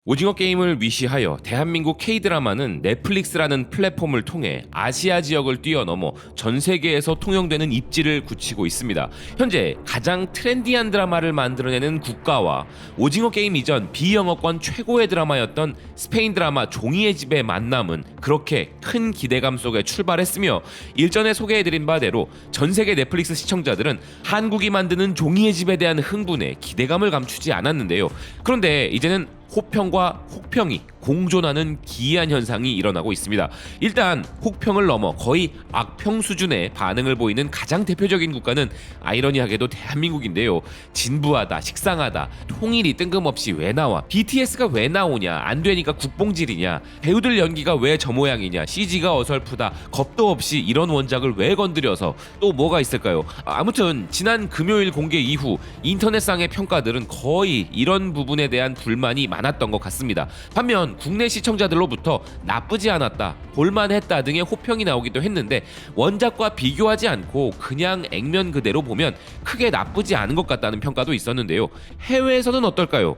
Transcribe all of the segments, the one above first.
오징어 게임을 위시하여 대한민국 K-드라마는 넷플릭스라는 플랫폼을 통해 아시아 지역을 뛰어넘어 전 세계에서 통용되는 입지를 굳히고 있습니다. 현재 가장 트렌디한 드라마를 만들어내는 국가와 오징어 게임 이전 비영어권 최고의 드라마였던 스페인 드라마 종이의 집의 만남은 그렇게 큰 기대감 속에 출발했으며, 일전에 소개해드린 바대로 전 세계 넷플릭스 시청자들은 한국이 만드는 종이의 집에 대한 흥분에 기대감을 감추지 않았는데요. 그런데 이제는 호평과 혹평이 공존하는 기이한 현상이 일어나고 있습니다. 일단 혹평을 넘어 거의 악평 수준의 반응을 보이는 가장 대표적인 국가는 아이러니하게도 대한민국인데요. 진부하다, 식상하다, 통일이 뜬금없이 왜 나와, BTS가 왜 나오냐, 안 되니까 국뽕질이냐, 배우들 연기가 왜 저 모양이냐, CG가 어설프다, 겁도 없이 이런 원작을 왜 건드려서, 또 뭐가 있을까요? 아무튼 지난 금요일 공개 이후 인터넷상의 평가들은 거의 이런 부분에 대한 불만이 많았던 것 같습니다. 반면 국내 시청자들로부터 나쁘지 않았다, 볼만했다 등의 호평이 나오기도 했는데, 원작과 비교하지 않고 그냥 액면 그대로 보면 크게 나쁘지 않은 것 같다는 평가도 있었는데요. 해외에서는 어떨까요?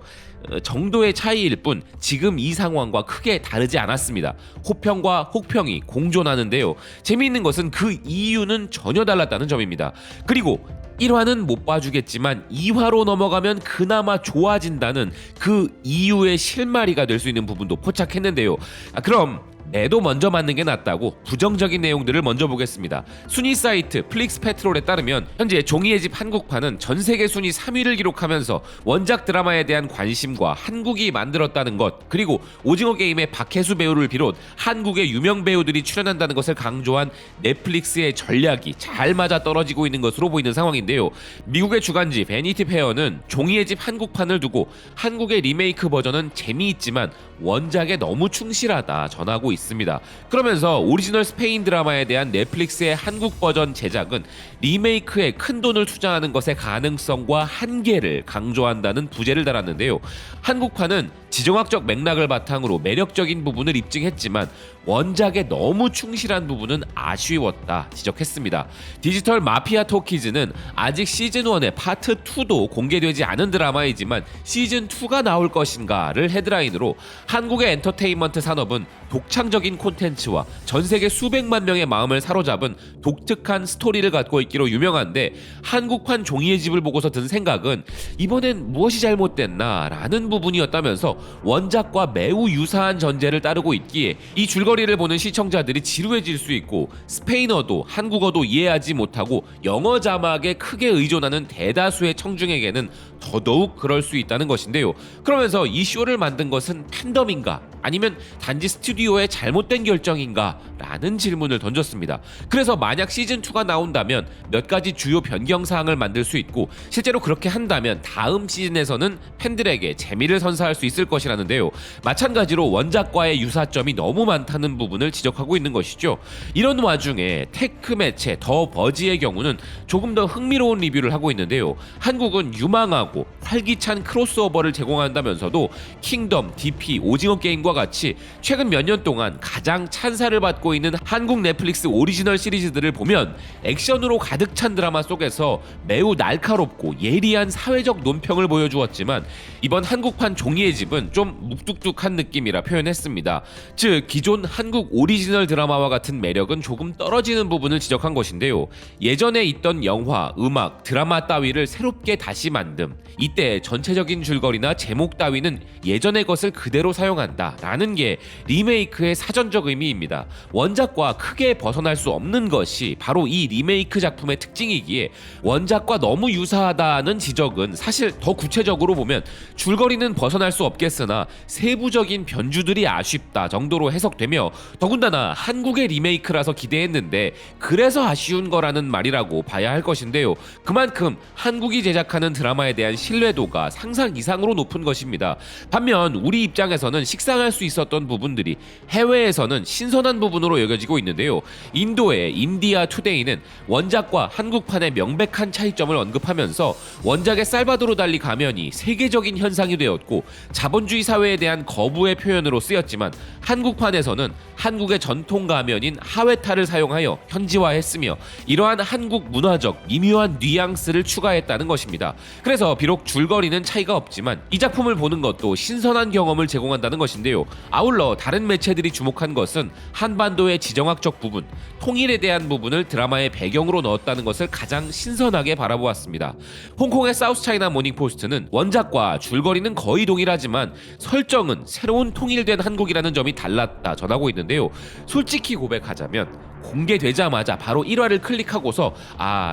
정도의 차이일 뿐 지금 이 상황과 크게 다르지 않았습니다. 호평과 혹평이 공존하는데요. 재미있는 것은 그 이유는 전혀 달랐다는 점입니다. 그리고 1화는 못 봐주겠지만 2화로 넘어가면 그나마 좋아진다는 그 이유의 실마리가 될 수 있는 부분도 포착했는데요. 그럼 매도 먼저 맞는 게 낫다고 부정적인 내용들을 먼저 보겠습니다. 순위 사이트 플릭스페트롤에 따르면 현재 종이의 집 한국판은 전 세계 순위 3위를 기록하면서 원작 드라마에 대한 관심과 한국이 만들었다는 것, 그리고 오징어 게임의 박혜수 배우를 비롯 한국의 유명 배우들이 출연한다는 것을 강조한 넷플릭스의 전략이 잘 맞아 떨어지고 있는 것으로 보이는 상황인데요. 미국의 주간지 베니티 페어는 종이의 집 한국판을 두고 한국의 리메이크 버전은 재미있지만 원작에 너무 충실하다 전하고 있습니다. 그러면서 오리지널 스페인 드라마에 대한 넷플릭스의 한국 버전 제작은 리메이크에 큰 돈을 투자하는 것의 가능성과 한계를 강조한다는 부제를 달았는데요. 한국판은 지정학적 맥락을 바탕으로 매력적인 부분을 입증했지만 원작에 너무 충실한 부분은 아쉬웠다 지적했습니다. 디지털 마피아 토키즈는 아직 시즌1의 파트 2도 공개되지 않은 드라마이지만 시즌2가 나올 것인가를 헤드라인으로 한국의 엔터테인먼트 산업은 독창적인 콘텐츠와 전세계 수백만 명의 마음을 사로잡은 독특한 스토리를 갖고 있기로 유명한데, 한국판 종이의 집을 보고서 든 생각은 이번엔 무엇이 잘못됐나 라는 부분이었다면서 원작과 매우 유사한 전제를 따르고 있기에 이 줄거리를 보는 시청자들이 지루해질 수 있고, 스페인어도 한국어도 이해하지 못하고 영어 자막에 크게 의존하는 대다수의 청중에게는 더더욱 그럴 수 있다는 것인데요. 그러면서 이 쇼를 만든 것은 팬덤인가, 아니면 단지 스튜디오의 잘못된 결정인가 라는 질문을 던졌습니다. 그래서 만약 시즌2가 나온다면 몇 가지 주요 변경사항을 만들 수 있고, 실제로 그렇게 한다면 다음 시즌에서는 팬들에게 재미를 선사할 수 있을 것이라는데요. 마찬가지로 원작과의 유사점이 너무 많다는 부분을 지적하고 있는 것이죠. 이런 와중에 테크 매체 더 버지의 경우는 조금 더 흥미로운 리뷰를 하고 있는데요. 한국은 유망하고 활기찬 크로스오버를 제공한다면서도 킹덤, DP, 오징어 게임과 같이 최근 몇 년 동안 가장 찬사를 받고 있는 한국 넷플릭스 오리지널 시리즈들을 보면 액션으로 가득 찬 드라마 속에서 매우 날카롭고 예리한 사회적 논평을 보여주었지만, 이번 한국판 종이의 집은 좀 묵뚝뚝한 느낌이라 표현했습니다. 즉 기존 한국 오리지널 드라마와 같은 매력은 조금 떨어지는 부분을 지적한 것인데요. 예전에 있던 영화, 음악, 드라마 따위를 새롭게 다시 만듦, 이때 전체적인 줄거리나 제목 따위는 예전의 것을 그대로 사용한다 라는 게 리메이크의 사전적 의미입니다. 원작과 크게 벗어날 수 없는 것이 바로 이 리메이크 작품의 특징이기에 원작과 너무 유사하다는 지적은 사실 더 구체적으로 보면 줄거리는 벗어날 수 없겠으나 세부적인 변주들이 아쉽다 정도로 해석되며, 더군다나 한국의 리메이크라서 기대했는데 그래서 아쉬운 거라는 말이라고 봐야 할 것인데요. 그만큼 한국이 제작하는 드라마에 대한 신뢰도가 상상 이상으로 높은 것입니다. 반면 우리 입장에서는 식상할 수 있었던 부분들이 해외에서는 신선한 부분으로 여겨지고 있는데요. 인도의 인디아 투데이는 원작과 한국판의 명백한 차이점을 언급하면서 원작의 살바도르 달리 가면이 세계적인 현상이 되었고 자본주의 사회에 대한 거부의 표현으로 쓰였지만, 한국판에서는 한국의 전통 가면인 하웨타를 사용하여 현지화했으며 이러한 한국 문화적 미묘한 뉘앙스를 추가했다는 것입니다. 그래서 비록 줄거리는 차이가 없지만 이 작품을 보는 것도 신선한 경험을 제공한다는 것인데요. 아울러 다른 매체들이 주목한 것은 한반도의 지정학적 부분, 통일에 대한 부분을 드라마의 배경으로 넣었다는 것을 가장 신선하게 바라보았습니다. 홍콩의 사우스차이나 모닝포스트는 원작과 줄거리는 거의 동일하지만 설정은 새로운 통일된 한국이라는 점이 달랐다 전하고 있는데요. 솔직히 고백하자면 공개되자마자 바로 1화를 클릭하고서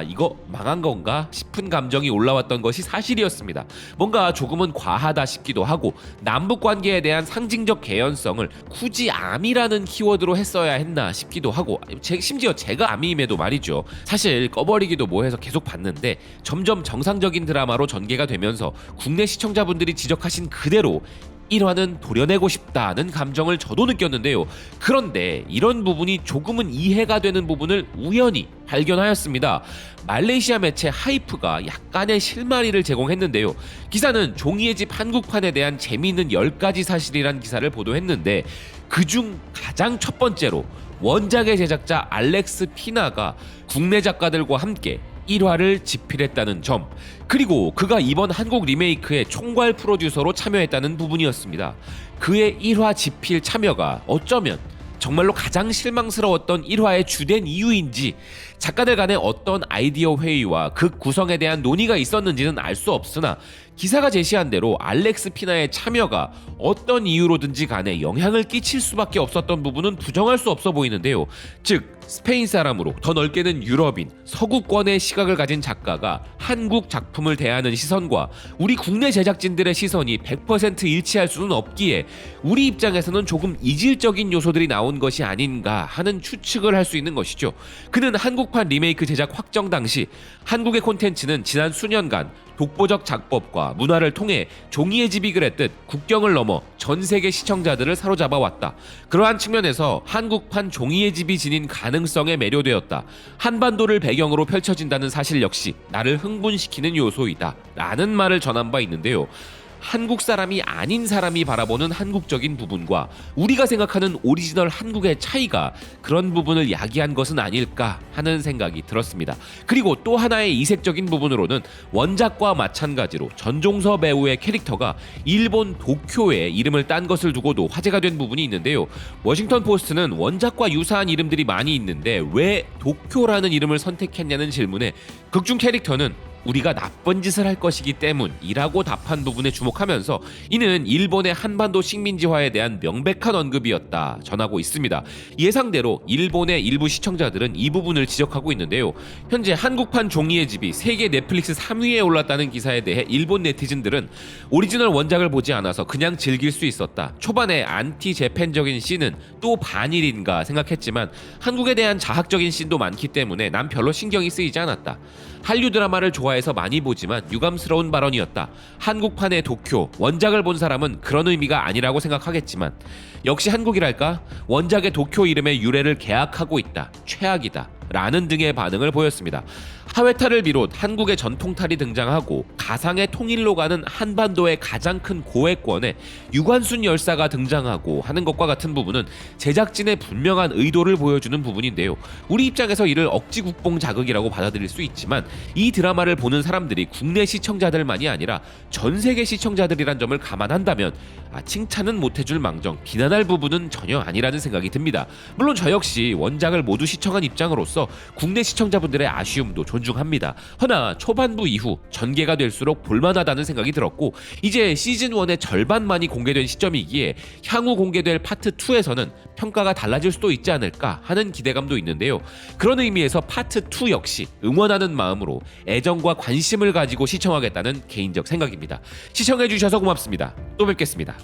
이거 망한 건가 싶은 감정이 올라왔던 것이 사실이었습니다. 뭔가 조금은 과하다 싶기도 하고 남북 관계에 대한 상징적 개연성을 굳이 아미라는 키워드로 했어야 했나 싶기도 하고 심지어 제가 아미임에도 말이죠. 사실 꺼버리기도 뭐해서 계속 봤는데 점점 정상적인 드라마로 전개가 되면서 국내 시청자분들이 지적하신 그대로 1화는 도려내고 싶다는 감정을 저도 느꼈는데요. 그런데 이런 부분이 조금은 이해가 되는 부분을 우연히 발견하였습니다. 말레이시아 매체 하이프가 약간의 실마리를 제공했는데요. 기사는 종이의 집 한국판에 대한 재미있는 10가지 사실이란 기사를 보도했는데 그중 가장 첫 번째로 원작의 제작자 알렉스 피나가 국내 작가들과 함께 1화를 집필했다는 점, 그리고 그가 이번 한국 리메이크의 총괄 프로듀서로 참여했다는 부분이었습니다. 그의 1화 집필 참여가 어쩌면 정말로 가장 실망스러웠던 1화의 주된 이유인지 작가들 간에 어떤 아이디어 회의와 극 구성에 대한 논의가 있었는지는 알 수 없으나 기사가 제시한 대로 알렉스 피나의 참여가 어떤 이유로든지 간에 영향을 끼칠 수밖에 없었던 부분은 부정할 수 없어 보이는데요. 즉 스페인 사람으로 더 넓게는 유럽인 서구권의 시각을 가진 작가가 한국 작품을 대하는 시선과 우리 국내 제작진들의 시선이 100% 일치할 수는 없기에 우리 입장에서는 조금 이질적인 요소들이 나온 것이 아닌가 하는 추측을 할 수 있는 것이죠. 그는 한국판 리메이크 제작 확정 당시 한국의 콘텐츠는 지난 수년간 독보적 작법과 문화를 통해 종이의 집이 그랬듯 국경을 넘어 전 세계 시청자들을 사로잡아 왔다. 그러한 측면에서 한국판 종이의 집이 지닌 가능성에 매료되었다. 한반도를 배경으로 펼쳐진다는 사실 역시 나를 흥분시키는 요소이다. 라는 말을 전한 바 있는데요. 한국 사람이 아닌 사람이 바라보는 한국적인 부분과 우리가 생각하는 오리지널 한국의 차이가 그런 부분을 야기한 것은 아닐까 하는 생각이 들었습니다. 그리고 또 하나의 이색적인 부분으로는 원작과 마찬가지로 전종서 배우의 캐릭터가 일본 도쿄에 이름을 딴 것을 두고도 화제가 된 부분이 있는데요. 워싱턴 포스트는 원작과 유사한 이름들이 많이 있는데 왜 도쿄라는 이름을 선택했냐는 질문에 극중 캐릭터는 우리가 나쁜 짓을 할 것이기 때문이라고 답한 부분에 주목하면서 이는 일본의 한반도 식민지화에 대한 명백한 언급이었다 전하고 있습니다. 예상대로 일본의 일부 시청자들은 이 부분을 지적하고 있는데요. 현재 한국판 종이의 집이 세계 넷플릭스 3위에 올랐다는 기사에 대해 일본 네티즌들은 오리지널 원작을 보지 않아서 그냥 즐길 수 있었다. 초반에 안티 재팬적인 씬은 또 반일인가 생각했지만 한국에 대한 자학적인 씬도 많기 때문에 난 별로 신경이 쓰이지 않았다. 한류 드라마를 좋아해서 많이 보지만 유감스러운 발언이었다. 한국판의 도쿄, 원작을 본 사람은 그런 의미가 아니라고 생각하겠지만 역시 한국이랄까? 원작의 도쿄 이름의 유래를 계약하고 있다. 최악이다. 라는 등의 반응을 보였습니다. 하회탈을 비롯 한국의 전통탈이 등장하고 가상의 통일로 가는 한반도의 가장 큰 고액권에 유관순 열사가 등장하고 하는 것과 같은 부분은 제작진의 분명한 의도를 보여주는 부분인데요. 우리 입장에서 이를 억지 국뽕 자극이라고 받아들일 수 있지만 이 드라마를 보는 사람들이 국내 시청자들만이 아니라 전 세계 시청자들이란 점을 감안한다면 칭찬은 못해줄 망정 비난할 부분은 전혀 아니라는 생각이 듭니다. 물론 저 역시 원작을 모두 시청한 입장으로서 국내 시청자분들의 아쉬움도 존중합니다. 허나 초반부 이후 전개가 될수록 볼만하다는 생각이 들었고 이제 시즌1의 절반만이 공개된 시점이기에 향후 공개될 파트 2에서는 평가가 달라질 수도 있지 않을까 하는 기대감도 있는데요. 그런 의미에서 파트 2 역시 응원하는 마음으로 애정과 관심을 가지고 시청하겠다는 개인적 생각입니다. 시청해주셔서 고맙습니다. 또 뵙겠습니다.